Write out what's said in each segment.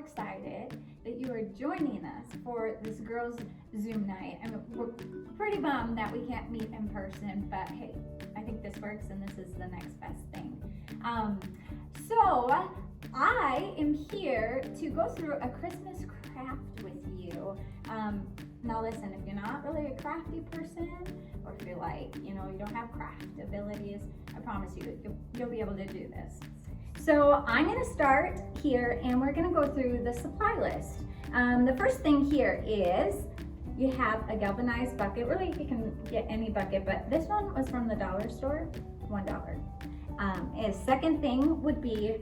excited that you are joining us for this girls Zoom night. And we're pretty bummed that we can't meet in person, but hey, I think this works and this is the next best thing. So I am here to go through a Christmas craft with you. Now listen, if you're not really a crafty person, or if you're like, you don't have craft abilities, I promise you'll be able to do this. So I'm gonna start here and we're gonna go through the supply list. The first thing here is you have a galvanized bucket. Really, you can get any bucket, but this one was from the dollar store, $1. And second thing would be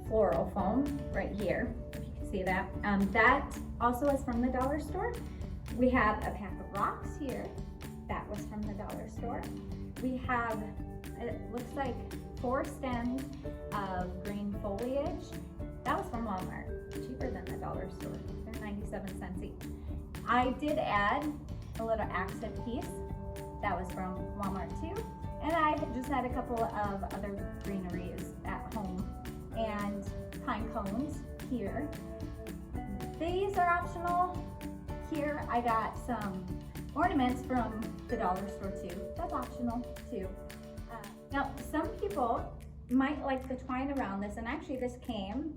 floral foam right here. If you can see that. That also is from the dollar store. We have a pack of rocks here. That was from the dollar store. We have, it looks like 4 stems of green foliage. That was from Walmart, cheaper than the dollar store. They're 97 cents each. I did add a little accent piece. That was from Walmart too. And I just had a couple of other greeneries at home and pine cones here. These are optional. Here I got some ornaments from the dollar store too. That's optional too. Now some people might like the twine around this, and actually this came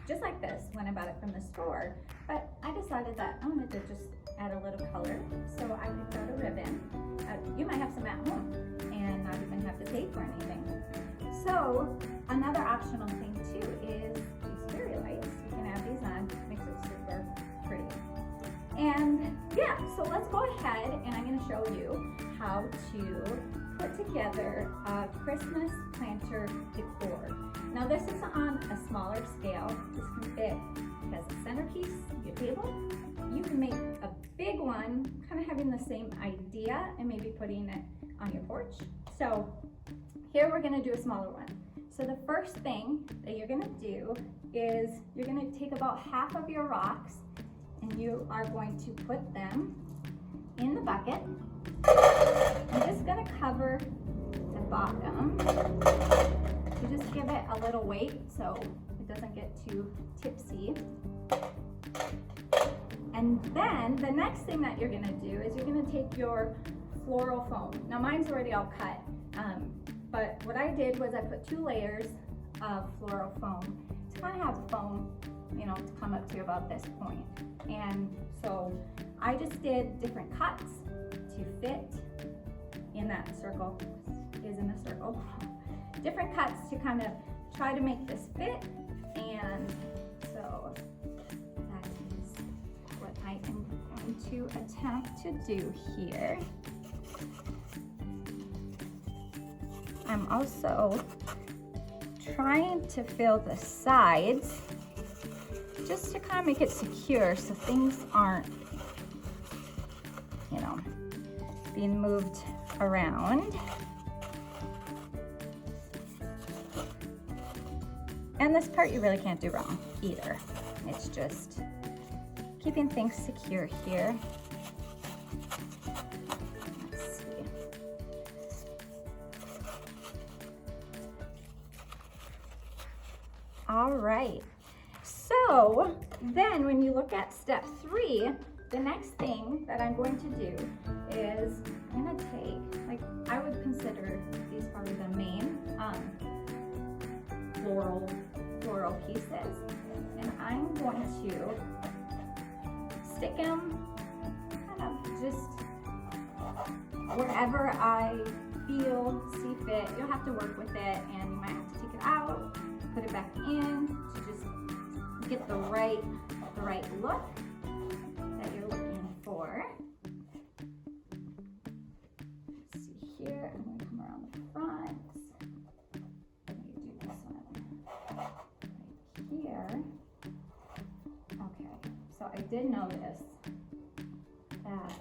just like this when I bought it from the store, but I decided that I wanted to just add a little color, so I picked out a ribbon. You might have some at home and not even have to pay for anything. So another optional thing too is these fairy lights. You can add these on, makes it super pretty. And yeah, so let's go ahead and I'm going to show you how to put together a Christmas planter decor. Now this is on a smaller scale. This can fit as a centerpiece, your table. You can make a big one, kind of having the same idea and maybe putting it on your porch. So here we're going to do a smaller one. So the first thing that you're going to do is you're going to take about half of your rocks and you are going to put them in the bucket. I'm just going to cover the bottom. You just give it a little weight so it doesn't get too tipsy. And then the next thing that you're going to do is you're going to take your floral foam. Now mine's already all cut, but what I did was I put 2 layers of floral foam to kind of have foam, to come up to about this point. And so I just did different cuts to fit in that circle, is in a circle. Different cuts to kind of try to make this fit, and so that is what I am going to attempt to do here. I'm also trying to fill the sides just to kind of make it secure so things aren't, being moved around. And this part you really can't do wrong either. It's just keeping things secure here. Let's see. All right. So then when you look at step 3, the next thing that I'm going to do is I'm going to take, I would consider these probably the main floral pieces, and I'm going to stick them kind of just wherever I see fit. You'll have to work with it, and you might have to take it out, put it back in to just get the right look that you're looking for. Let's see here, I'm going to come around the front. Let me do this one right here. Okay, so I did notice that,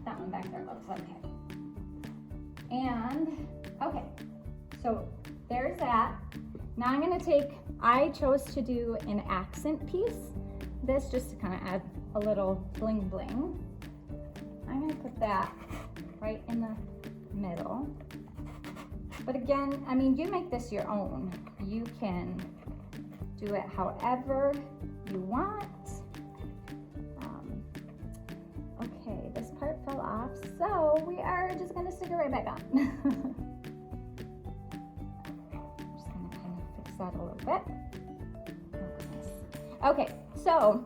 that one back there looks okay. And, okay, so there's that. Now I'm going to take, I chose to do an accent piece. This just to kind of add a little bling bling. I'm going to put that right in the middle. But again, I mean, you make this your own. You can do it however you want. Okay, this part fell off, so we are just gonna stick it right back on. Just gonna kind of fix that a little bit. Oh goodness. Okay, so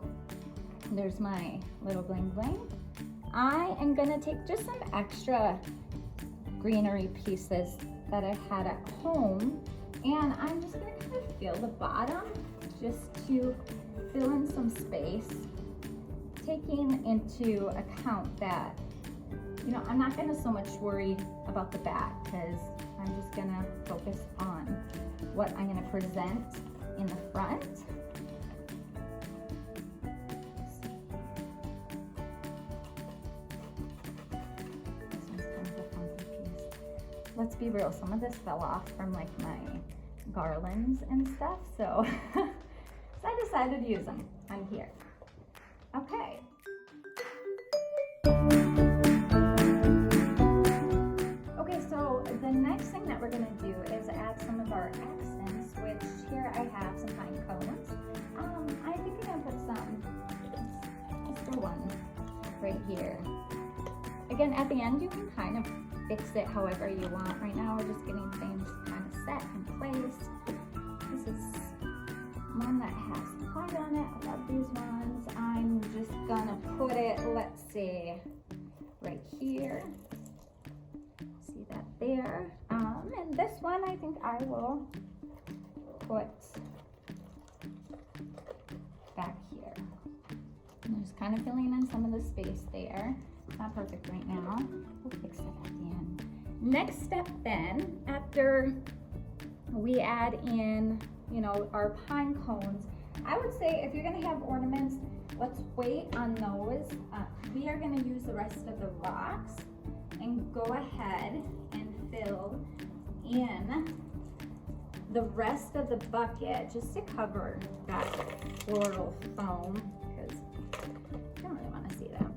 there's my little bling bling. I am gonna take just some extra greenery pieces that I had at home, and I'm just gonna kind of fill the bottom just to fill in some space, taking into account that, you know, I'm not gonna so much worry about the back because I'm just gonna focus on what I'm gonna present in the front. Let's be real, some of this fell off from like my garlands and stuff, so, so I decided to use them on here. Okay. Okay, so the next thing that we're gonna do is add some of our accents, which here I have some pine cones. I think I'm gonna put some, let's do one right here. Again, at the end, you can kind of fix it however you want. Right now, we're just getting things kind of set in place. This is one that has heart on it. I love these ones. I'm just gonna put it, let's see, right here. See that there. And this one, I think I will put back here. I'm just kind of filling in some of the space there. Not perfect right now. We'll fix it at the end. Next step then, after we add in, you know, our pine cones, I would say if you're gonna have ornaments, let's wait on those. We are gonna use the rest of the rocks and go ahead and fill in the rest of the bucket just to cover that floral foam, because I don't really wanna see that.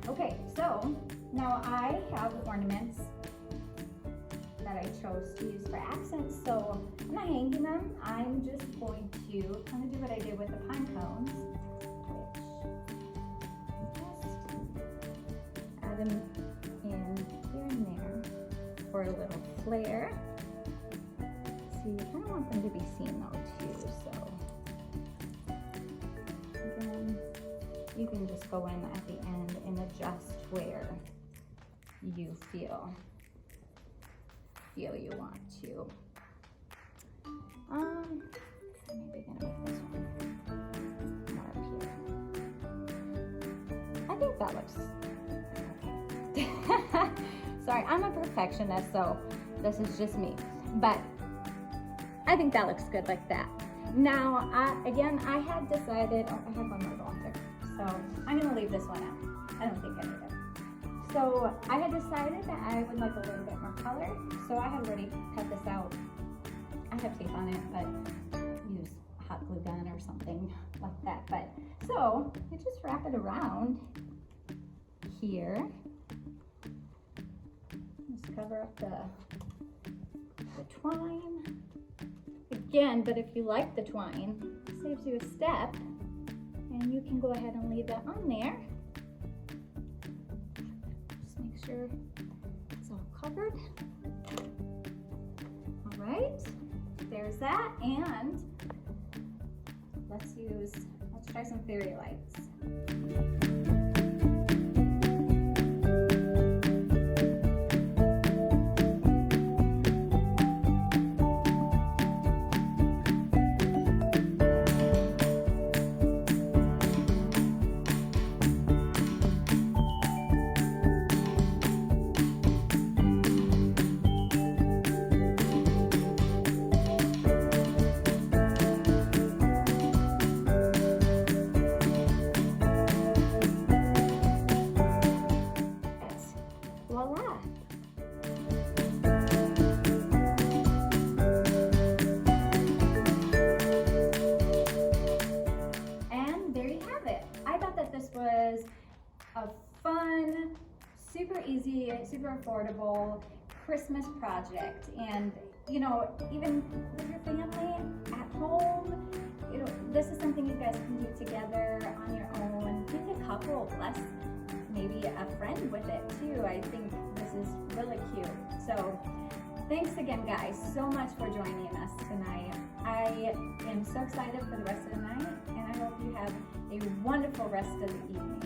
Okay, so now I have ornaments that I chose to use for accents, so I'm not hanging them. I'm just going to kind of do what I did with the pine cones, which just add them in here and there for a little flare. So you kind of want them to be seen though too, so then you can just go in at the end and adjust where you feel you want to. Maybe gonna make this one more up here. I think that looks okay. Sorry, I'm a perfectionist, so this is just me. But I think that looks good like that. Now, again, I had decided, oh, I have one more going there. So I'm gonna leave this one out. I don't think I need it. So I had decided that I would like a little bit more color. So I had already cut this out. I have tape on it, but use hot glue gun or something like that. But so you just wrap it around here. Just cover up the twine. Again, but if you like the twine, it saves you a step. And you can go ahead and leave that on there. Just make sure it's all covered. All right, there's that. And let's try some fairy lights. super easy, super affordable Christmas project. And you know, even with your family at home, you know, this is something you guys can do together on your own. Maybe a couple, plus maybe a friend with it too. I think this is really cute. So thanks again, guys, so much for joining us tonight. I am so excited for the rest of the night, and I hope you have a wonderful rest of the evening.